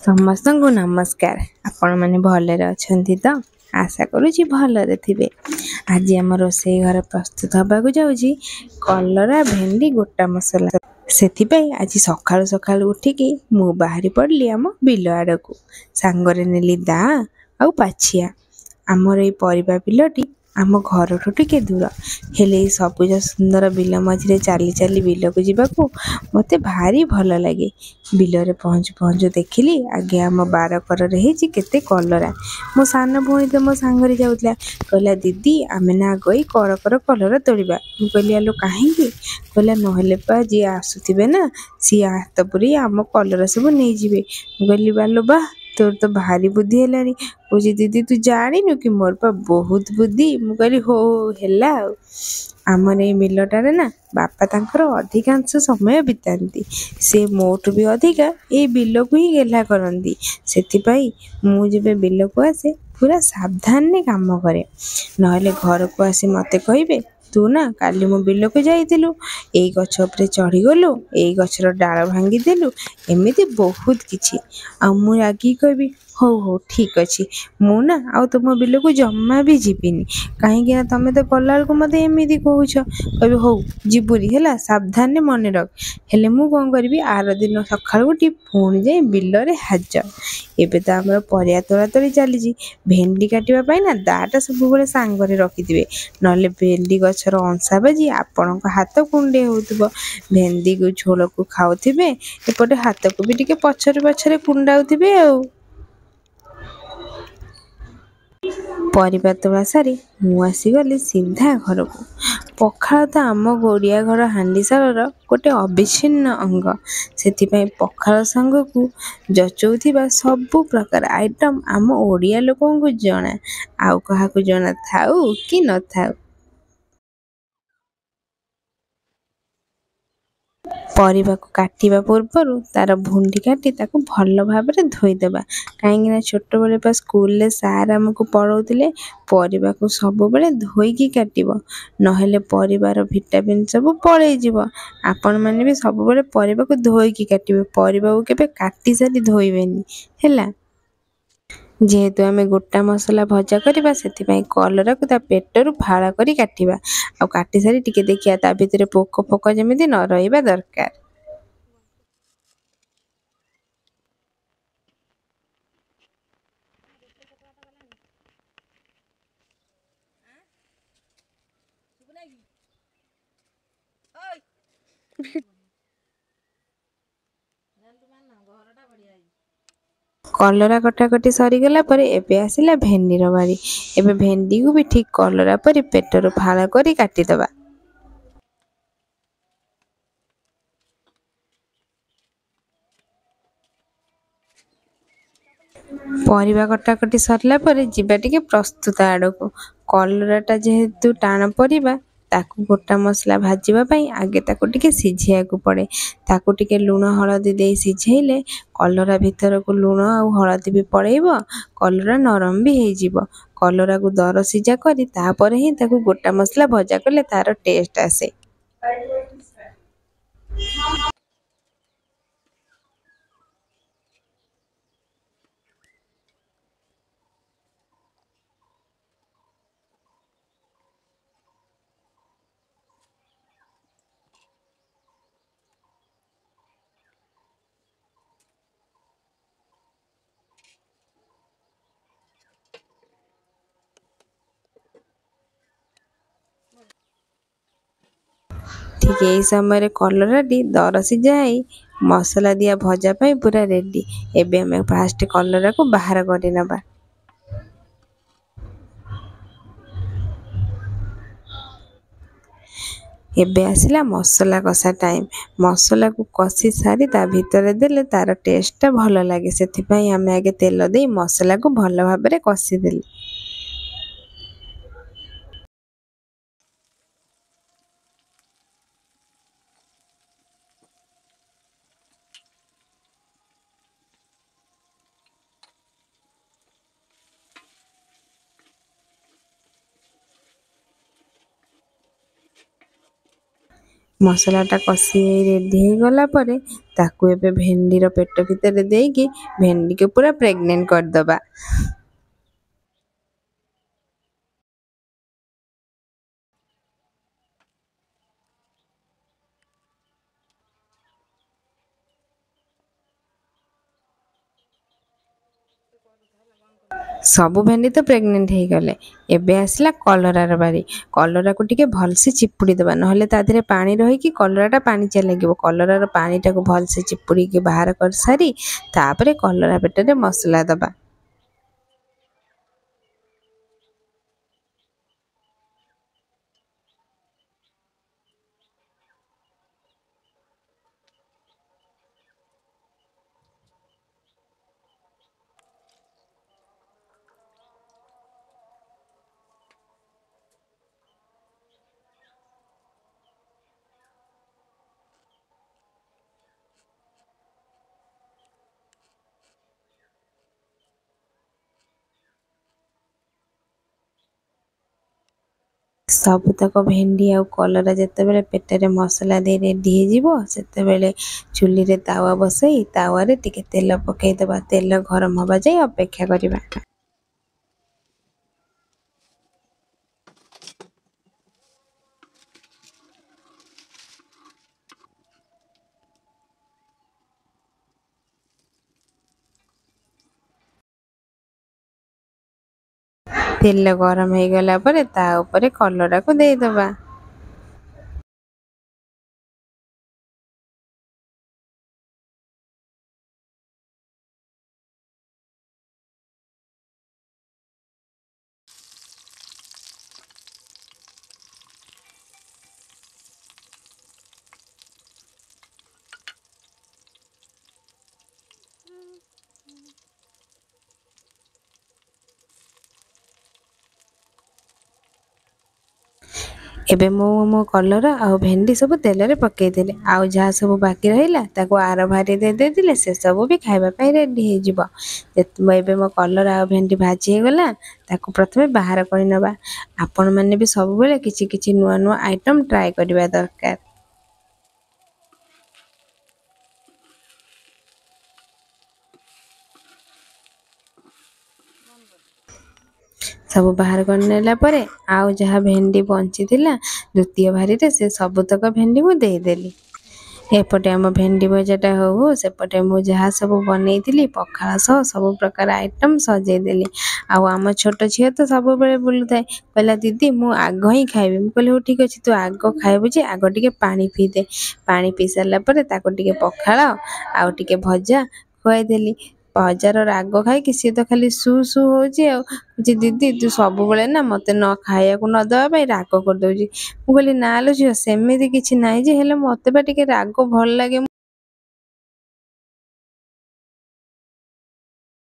ସମସ୍ତଙ୍କୁ ନମସ୍କାର। ଆପଣମାନେ ଭଲରେ ଅଛନ୍ତି ତ? ଆଶା କରୁଛି ଭଲରେ ଥିବେ। ଆଜି ଆମ ରୋଷେଇ ଘର ପ୍ରସ୍ତୁତ ହେବାକୁ ଯାଉଛି କଲରା ଭେଣ୍ଡି ଗୋଟା ମସଲା। ସେଥିପାଇଁ ଆଜି ସକାଳୁ ସକାଳୁ ଉଠିକି ମୁଁ ବାହାରି ପଡ଼ିଲି ଆମ ବିଲ ଆଡ଼କୁ। ସାଙ୍ଗରେ ନେଲି ଦାଆ ଆଉ ପାଛିଆ। ଆମର ଏଇ ପରିବା ବିଲଟି ଆମ ଘରଠୁ ଟିକେ ଦୂର, ହେଲେ ଏଇ ସବୁଜ ସୁନ୍ଦର ବିଲ ମଝିରେ ଚାଲି ଚାଲି ବିଲକୁ ଯିବାକୁ ମୋତେ ଭାରି ଭଲ ଲାଗେ। ବିଲରେ ପହଞ୍ଚୁ ପହଞ୍ଚୁ ଦେଖିଲି ଆଗେ ଆମ ବାରକରରେ ହେଇଛି କେତେ କଲରା। ମୋ ସାନ ଭଉଣୀ ତ ମୋ ସାଙ୍ଗରେ ଯାଉଥିଲା, କହିଲା ଦିଦି ଆମେ ନା ଆଗ ଏଇ କର କଲରା ତୋଳିବା। ମୁଁ କହିଲି ଆଲୋ କାହିଁକି? କହିଲା ନହେଲେ ପା ଯିଏ ଆସୁଥିବେ ନା ସିଏ ହାତ ପୁରେଇ ଆମ କଲରା ସବୁ ନେଇଯିବେ। ମୁଁ କହିଲି ବାଲୋ ବା, ତୋର ତ ଭାରି ବୁଦ୍ଧି ହେଲାଣି। କହୁଛି ଦିଦି ତୁ ଜାଣିନୁ କି ମୋର ପା ବହୁତ ବୁଦ୍ଧି। ମୁଁ କହିଲି ହଉ ହେଲା ଆଉ। ଆମର ଏଇ ବିଲଟାରେ ନା ବାପା ତାଙ୍କର ଅଧିକାଂଶ ସମୟ ବିତାନ୍ତି। ସେ ମୋଠୁ ବି ଅଧିକା ଏଇ ବିଲକୁ ହିଁ ଗେହ୍ଲା କରନ୍ତି। ସେଥିପାଇଁ ମୁଁ ଯେବେ ବିଲକୁ ଆସେ ପୁରା ସାବଧାନରେ କାମ କରେ, ନହେଲେ ଘରକୁ ଆସି ମୋତେ କହିବେ ତୁ ନା କାଲି ମୋ ବିଲକୁ ଯାଇଥିଲୁ, ଏଇ ଗଛ ଉପରେ ଚଢ଼ିଗଲୁ, ଏଇ ଗଛର ଡାଳ ଭାଙ୍ଗିଦେଲୁ, ଏମିତି ବହୁତ କିଛି। ଆଉ ମୁଁ ରାଗିକି କହିବି ହଉ ହଉ ଠିକ୍ ଅଛି, ମୁଁ ନା ଆଉ ତୁମ ବିଲକୁ ଜମା ବି ଯିବିନି, କାହିଁକି ନା ତମେ ତ ଗଲାବେଳକୁ ମୋତେ ଏମିତି କହୁଛ। କହିବି ହଉ ଯିବୁନି ହେଲା, ସାବଧାନରେ ମନେ ରଖ। ହେଲେ ମୁଁ କ'ଣ କରିବି, ଆର ଦିନ ସକାଳୁ ଉଠି ପୁଣି ଯାଇ ବିଲରେ ହାଜର। ଏବେ ତ ଆମର ପରିବା ତୋଳାତୋଳି ଚାଲିଛି। ଭେଣ୍ଡି କାଟିବା ପାଇଁ ନା ଦାଆଟା ସବୁବେଳେ ସାଙ୍ଗରେ ରଖିଥିବେ, ନହେଲେ ଭେଣ୍ଡି ଗଛର ଅଂଶା ବାଜି ଆପଣଙ୍କ ହାତ କୁଣ୍ଡେଇ ହେଉଥିବ। ଭେଣ୍ଡିକୁ ଝୋଳକୁ ଖାଉଥିବେ, ଏପଟେ ହାତକୁ ବି ଟିକେ ପଛରେ ପଛରେ କୁଣ୍ଡାଉଥିବେ ଆଉ। ପରିବା ତୋଳା ସାରି ମୁଁ ଆସିଗଲି ସିଧା ଘରକୁ। ପଖାଳ ତ ଆମ ଓଡ଼ିଆ ଘର ହାଣ୍ଡିଶାଳର ଗୋଟେ ଅବିଚ୍ଛିନ୍ନ ଅଙ୍ଗ। ସେଥିପାଇଁ ପଖାଳ ସାଙ୍ଗକୁ ଜଚଉଥିବା ସବୁ ପ୍ରକାର ଆଇଟମ୍ ଆମ ଓଡ଼ିଆ ଲୋକଙ୍କୁ ଜଣା, ଆଉ କାହାକୁ ଜଣା ଥାଉ କି ନଥାଉ। ପରିବାକୁ କାଟିବା ପୂର୍ବରୁ ତାର ଭୁଣ୍ଡି କାଟି ତାକୁ ଭଲ ଭାବରେ ଧୋଇଦେବା, କାହିଁକିନା ଛୋଟବେଳେ ବା ସ୍କୁଲରେ ସାର୍ ଆମକୁ ପଢ଼ଉଥିଲେ ପରିବାକୁ ସବୁବେଳେ ଧୋଇକି କାଟିବ, ନହେଲେ ପରିବାର ଭିଟାମିନ୍ ସବୁ ପଳେଇଯିବ। ଆପଣମାନେ ବି ସବୁବେଳେ ପରିବାକୁ ଧୋଇକି କାଟିବେ, ପରିବାକୁ କେବେ କାଟି ସାରି ଧୋଇବେନି ହେଲା। ଯେହେତୁ ଆମେ ଗୋଟା ମସଲା ଭଜା କରିବା, ସେଥିପାଇଁ କଲରାକୁ ତା ପେଟରୁ ଫାଳ କରି କାଟିବା। ଆଉ କାଟି ସାରି ଟିକେ ଦେଖିବା ତା ଭିତରେ ପୋକ ଫୋକ ଯେମିତି ନ ରହିବା ଦରକାର। କଲରା କଟାକଟି ସରିଗଲା ପରେ ଏବେ ଆସିଲା ଭେଣ୍ଡିର ବାରି। ଏବେ ଭେଣ୍ଡିକୁ ବି ଠିକ୍ କଲରା ପରି ପେଟରୁ ଫାଳ କରି କାଟିଦେବା। ପରିବା କଟାକଟି ସରିଲା ପରେ ଯିବା ଟିକେ ପ୍ରସ୍ତୁତ ଆଡ଼କୁ। କଲରାଟା ଯେହେତୁ ଟାଣ ପରିବା, ତାକୁ ଗୋଟା ମସଲା ଭାଜିବା ପାଇଁ ଆଗେ ତାକୁ ଟିକେ ସିଝେଇବାକୁ ପଡ଼େ। ତାକୁ ଟିକେ ଲୁଣ ହଳଦୀ ଦେଇ ସିଝେଇଲେ କଲରା ଭିତରକୁ ଲୁଣ ଆଉ ହଳଦୀ ବି ପଳେଇବ, କଲରା ନରମ ବି ହେଇଯିବ। କଲରାକୁ ଦର ସିଝା କରି ତାପରେ ହିଁ ତାକୁ ଗୋଟା ମସଲା ଭଜା କଲେ ତାର ଟେଷ୍ଟ ଆସେ। ଠିକ୍ ଏହି ସମୟରେ କଲରାଟି ଦର ସିଝା ହେଇ ମସଲା ଦିଆ ଭଜା ପାଇଁ ପୁରା ରେଡ଼ି। ଏବେ ଆମେ ଫାଷ୍ଟ କଲରାକୁ ବାହାର କରିନେବା। ଏବେ ଆସିଲା ମସଲା କଷା ଟାଇମ୍। ମସଲାକୁ କଷି ସାରି ତା ଭିତରେ ଦେଲେ ତାର ଟେଷ୍ଟଟା ଭଲ ଲାଗେ, ସେଥିପାଇଁ ଆମେ ଆଗେ ତେଲ ଦେଇ ମସଲାକୁ ଭଲ ଭାବରେ କଷିଦେଲେ। ମସଲାଟା କଷି ରେଡ଼ି ହେଇଗଲା ପରେ ତାକୁ ଏବେ ଭେଣ୍ଡିର ପେଟ ଭିତରେ ଦେଇକି ଭେଣ୍ଡିକୁ ପୁରା ପ୍ରେଗନେଣ୍ଟ କରିଦେବା। ସବୁ ଭେଣ୍ଡି ତ ପ୍ରେଗନେଣ୍ଟ ହେଇଗଲେ। ଏବେ ଆସିଲା କଲରାର ବାରି। କଲରାକୁ ଟିକେ ଭଲସେ ଚିପୁଡ଼ି ଦେବା, ନହେଲେ ତା ଦେହରେ ପାଣି ରହିକି କଲରାଟା ପାଣିଚିଆ ଲାଗିବ। କଲରାର ପାଣିଟାକୁ ଭଲସେ ଚିପୁଡ଼ିକି ବାହାର କରିସାରି ତାପରେ କଲରା ପେଟରେ ମସଲା ଦେବା। ସବୁତକ ଭେଣ୍ଡି ଆଉ କଲରା ଯେତେବେଳେ ପେଟରେ ମସଲା ଦେଇ ରେଡ଼ି ହେଇଯିବ, ସେତେବେଳେ ଚୁଲିରେ ତାୱା ବସାଇ ତାୱାରେ ଟିକେ ତେଲ ପକାଇଦେବା। ତେଲ ଗରମ ହେବା ଯାଏ ଅପେକ୍ଷା କରିବା। ତେଲ ଗରମ ହେଇଗଲା ପରେ ତା ଉପରେ କଲରାକୁ ଦେଇଦେବା। ଏବେ ମୁଁ ମୋ କଲରା ଆଉ ଭେଣ୍ଡି ସବୁ ତେଲରେ ପକାଇଦେଲି। ଆଉ ଯାହା ସବୁ ବାକି ରହିଲା ତାକୁ ଆର ଭାରି ଦେଇଦେଇଥିଲେ ସେସବୁ ବି ଖାଇବା ପାଇଁ ରେଡ଼ି ହେଇଯିବ। ଏବେ ମୋ କଲରା ଆଉ ଭେଣ୍ଡି ଭାଜି ହେଇଗଲା, ତାକୁ ପ୍ରଥମେ ବାହାର କରିନେବା। ଆପଣମାନେ ବି ସବୁବେଳେ କିଛି କିଛି ନୂଆ ନୂଆ ଆଇଟମ୍ ଟ୍ରାଏ କରିବା ଦରକାର। ସବୁ ବାହାର କରିନେଲା ପରେ ଆଉ ଯାହା ଭେଣ୍ଡି ବଞ୍ଚିଥିଲା ଦ୍ୱିତୀୟ ଭାରିରେ ସେ ସବୁତକ ଭେଣ୍ଡି ମୁଁ ଦେଇଦେଲି। ଏପଟେ ଆମ ଭେଣ୍ଡି ଭଜାଟା ହଉ ହଉ ସେପଟେ ମୁଁ ଯାହା ସବୁ ବନେଇଥିଲି ପଖାଳ ସହ ସବୁ ପ୍ରକାର ଆଇଟମ୍ ସଜେଇଦେଲି। ଆଉ ଆମ ଛୋଟ ଝିଅ ତ ସବୁବେଳେ ବୁଲୁଥାଏ, କହିଲା ଦିଦି ମୁଁ ଆଗ ହିଁ ଖାଇବି। ମୁଁ କହିଲି ହଉ ଠିକ୍ ଅଛି, ତୁ ଆଗ ଖାଇବୁ ଯେ ଆଗ ଟିକେ ପାଣି ପିଇଦେ। ପାଣି ପିଇ ସାରିଲା ପରେ ତାକୁ ଟିକେ ପଖାଳ ଆଉ ଟିକେ ଭଜା ଖୁଆଇଦେଲି। ଭଜାର ରାଗ ଖାଇକି ସିଏ ତ ଖାଲି ସୁ ସୁ ହଉଛି ଆଉ ଯେ ଦିଦି ତୁ ସବୁବେଳେ ନା ମୋତେ ନ ଖାଇବାକୁ ନ ଦେବା ପାଇଁ ରାଗ କରିଦେଉଛି। ମୁଁ କହିଲି ନା ଲୋ ଝିଅ ସେମିତି କିଛି ନାହିଁ ଯେ, ହେଲେ ମୋତେ ବା ଟିକେ ରାଗ ଭଲ ଲାଗେ।